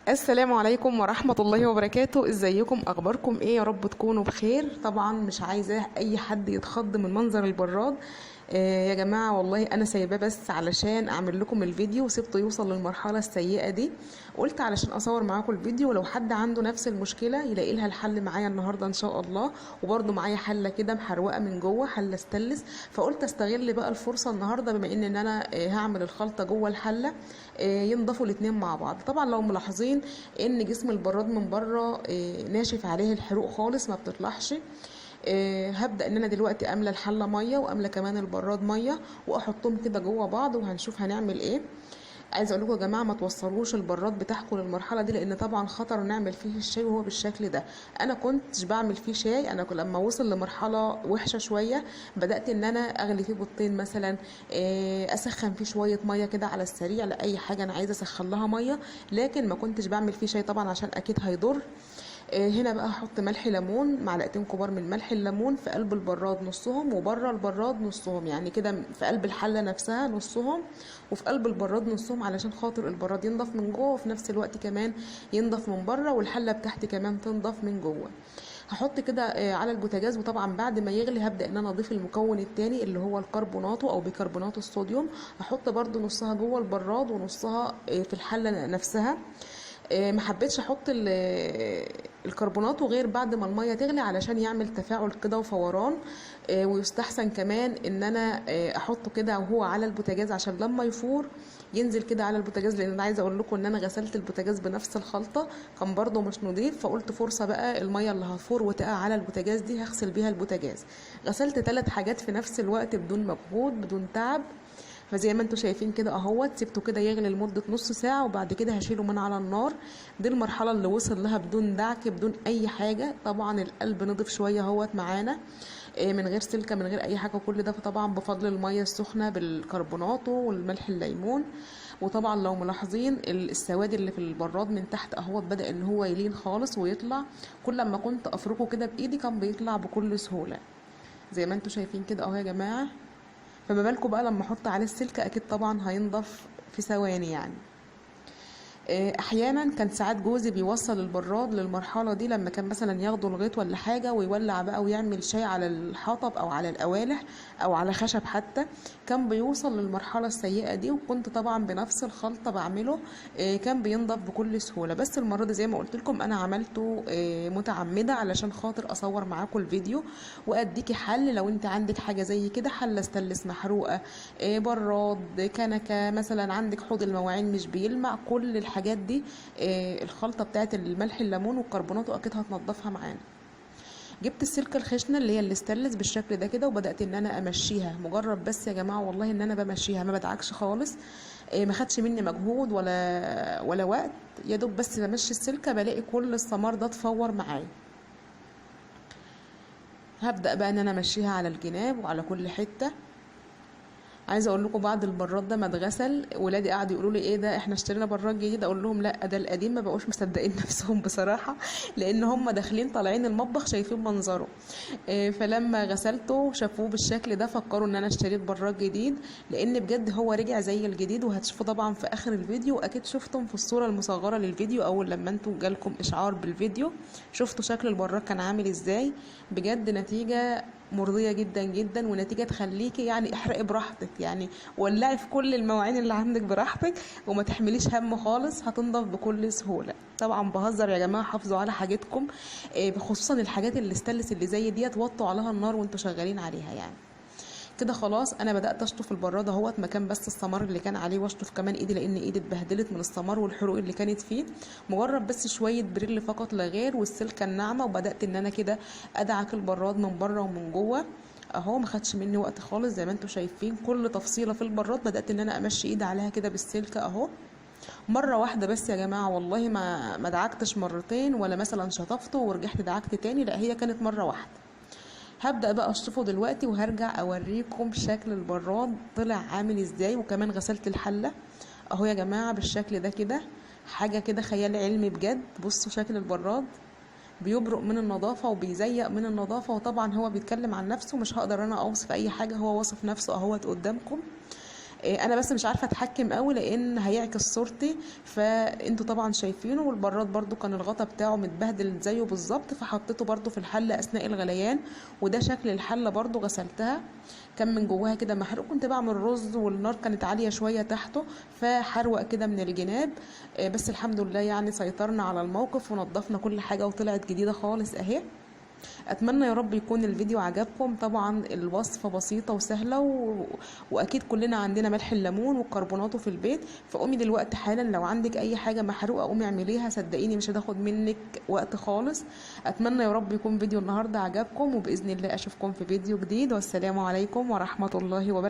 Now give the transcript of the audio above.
السلام عليكم ورحمة الله وبركاته. ازيكم؟ اخباركم ايه؟ يا رب تكونوا بخير. طبعا مش عايزة اي حد يتخض من منظر البراد. يا جماعة والله انا سايباه بس علشان اعمل لكم الفيديو، وسبته يوصل للمرحلة السيئة دي. قلت علشان اصور معاكم الفيديو، ولو حد عنده نفس المشكلة يلاقي لها الحل معايا النهاردة ان شاء الله. وبرده معايا حلة كده محروقة من جوه، حلة استانلس، فقلت استغل بقى الفرصة النهاردة بما ان انا هعمل الخلطة جوه الحلة. ينضفوا الاتنين مع بعض. طبعا لو ملاحظين ان جسم البراد من بره ناشف عليه الحروق خالص ما بتطلعش. هبدأ ان انا دلوقتي املى الحلة مية واملى كمان البراد مية واحطهم كده جوه بعض، وهنشوف هنعمل ايه. عايزه اقول لكم يا جماعه ما توصلوش البراد بتاعكم للمرحله دي، لان طبعا خطر نعمل فيه الشاي وهو بالشكل ده. انا كنتش بعمل فيه شاي، انا لما وصل لمرحله وحشه شويه بدات ان انا اغلي فيه بيضتين مثلا. اسخن فيه شويه ميه كده على السريع لاي حاجه انا عايزه اسخن لها ميه، لكن ما كنتش بعمل فيه شاي طبعا عشان اكيد هيضر. هنا بقى هحط ملح ليمون، معلقتين كبار من ملح الليمون في قلب البراد نصهم، وبره البراد نصهم، يعني كده في قلب الحله نفسها نصهم وفي قلب البراد نصهم، علشان خاطر البراد ينضف من جوه وفي نفس الوقت كمان ينضف من بره، والحله بتاعتي كمان تنضف من جوه. هحط كده على البوتاجاز، وطبعا بعد ما يغلي هبدا ان انا اضيف المكون التاني اللي هو الكربوناتو او بيكربونات الصوديوم. هحط برده نصها جوه البراد ونصها في الحله نفسها. ما حبيتش احط الكربونات وغير بعد ما الميه تغلي علشان يعمل تفاعل كده وفوران. ويستحسن كمان ان انا احطه كده وهو على البوتاجاز عشان لما يفور ينزل كده على البوتاجاز، لان انا عايزه اقول لكم ان انا غسلت البوتاجاز بنفس الخلطه كان برده مش نضيف، فقلت فرصه بقى الميه اللي هتفور وتقع على البوتاجاز دي هغسل بيها البوتاجاز. غسلت 3 حاجات في نفس الوقت بدون مجهود بدون تعب. فزي ما انتم شايفين كده اهوت، سيبته كده يغلي لمده نص ساعه وبعد كده هشيله من على النار. دي المرحله اللي وصل لها بدون دعك بدون اي حاجه. طبعا القلب نضف شويه اهوت معانا، من غير سلكه من غير اي حاجه، كل ده طبعا بفضل الميه السخنه بالكربوناتو والملح الليمون. وطبعا لو ملاحظين السواد اللي في البراد من تحت اهوت بدا ان هو يلين خالص ويطلع. كل ما كنت افركه كده بايدي كان بيطلع بكل سهوله زي ما انتم شايفين كده اهو يا جماعه. فما بالكم بقى لما احط عليه السلكه، اكيد طبعا هينضف في ثواني يعني. احيانا كان ساعات جوزي بيوصل البراد للمرحله دي لما كان مثلا ياخده الغيط ولا حاجه ويولع بقى ويعمل شاي على الحطب او على القوالح او على خشب حتى، كان بيوصل للمرحله السيئه دي. وكنت طبعا بنفس الخلطه بعمله، كان بينضف بكل سهوله. بس المره دي زي ما قلت لكم انا عملته متعمده علشان خاطر اصور معاكم الفيديو واديكي حل لو انت عندك حاجه زي كده، حله استانلس محروقه، براد، كنكه مثلا، عندك حوض المواعين مش بيلمع، كل الحاجات دي الخلطه بتاعت الملح الليمون والكربونات واكيد هتنضفها معانا. جبت السلكه الخشنه اللي هي الاستانلس بالشكل ده كده، وبدات ان انا امشيها. مجرد بس يا جماعه والله ان انا بمشيها ما بدعكش خالص. ما خدش مني مجهود ولا وقت، يا دوب بس بمشي السلكه بلاقي كل الثمار ده اتفور معايا. هبدا بقى ان انا امشيها على الجناب وعلى كل حته. عايزه اقول لكم بعد البراد ده ما اتغسل ولادي قعدوا يقولوا لي ايه ده احنا اشترينا براد جديد، اقول لهم لا ده القديم. ما بقوش مصدقين نفسهم بصراحه، لان هم داخلين طالعين المطبخ شايفين منظره. فلما غسلته شافوه بالشكل ده فكروا ان انا اشتريت براد جديد، لان بجد هو رجع زي الجديد. وهتشوفوا طبعا في اخر الفيديو، واكيد شفتم في الصوره المصغره للفيديو اول لما انتوا جالكم اشعار بالفيديو شفتوا شكل البراد كان عامل ازاي. بجد نتيجه مرضيه جدا جدا، ونتيجه تخليكي يعني احرقي براحتك، يعني ولعي في كل المواعين اللي عندك براحتك وما تحمليش هم خالص، هتنضف بكل سهوله. طبعا بهزر يا جماعه، حافظوا على حاجتكم، خصوصا الحاجات اللي استلس اللي زي ديت وطوا عليها النار وانتوا شغالين عليها يعني. كده خلاص انا بدات اشطف البراد اهوت مكان بس السمار اللي كان عليه، واشطف كمان ايدي لان ايدي اتبهدلت من السمار والحروق اللي كانت فيه. مجرد بس شويه بريل فقط لا غير والسلكه الناعمه، وبدات ان انا كده ادعك البراد من بره ومن جوه اهو. ما خدش مني وقت خالص زي ما انتم شايفين، كل تفصيله في البراد بدات ان انا امشي ايدي عليها كده بالسلكه اهو. مره واحده بس يا جماعه والله، ما دعكتش مرتين ولا مثلا شطفته ورجعت دعكت تاني، لا هي كانت مره واحده. هبدأ بقى اشطفه دلوقتي وهرجع اوريكم شكل البراد طلع عامل ازاي. وكمان غسلت الحلة اهو يا جماعة بالشكل ده كده، حاجة كده خيال علمي بجد. بصوا شكل البراد بيبرق من النظافة وبيزيق من النظافة، وطبعا هو بيتكلم عن نفسه، مش هقدر انا اوصف اي حاجة، هو وصف نفسه اهوت قدامكم. انا بس مش عارفه اتحكم قوي لان هيعكس صورتي، فانتوا طبعا شايفينه. والبراد برضو كان الغطا بتاعه متبهدل زيه بالظبط، فحطيته برضو في الحله اثناء الغليان. وده شكل الحله برضو غسلتها، كان من جواها كده محروق. كنت بعمل رز والنار كانت عاليه شويه تحته، فحروق كده من الجناب. بس الحمد لله يعني سيطرنا على الموقف ونضفنا كل حاجه وطلعت جديده خالص اهي. اتمنى يا رب يكون الفيديو عجبكم. طبعا الوصفه بسيطه وسهله واكيد كلنا عندنا ملح الليمون وكربوناته في البيت. فقومي دلوقتي حالا لو عندك اي حاجه محروقه قومي اعمليها، صدقيني مش هتاخد منك وقت خالص. اتمنى يا رب يكون فيديو النهارده عجبكم، وباذن الله اشوفكم في فيديو جديد، والسلام عليكم ورحمه الله وبركاته.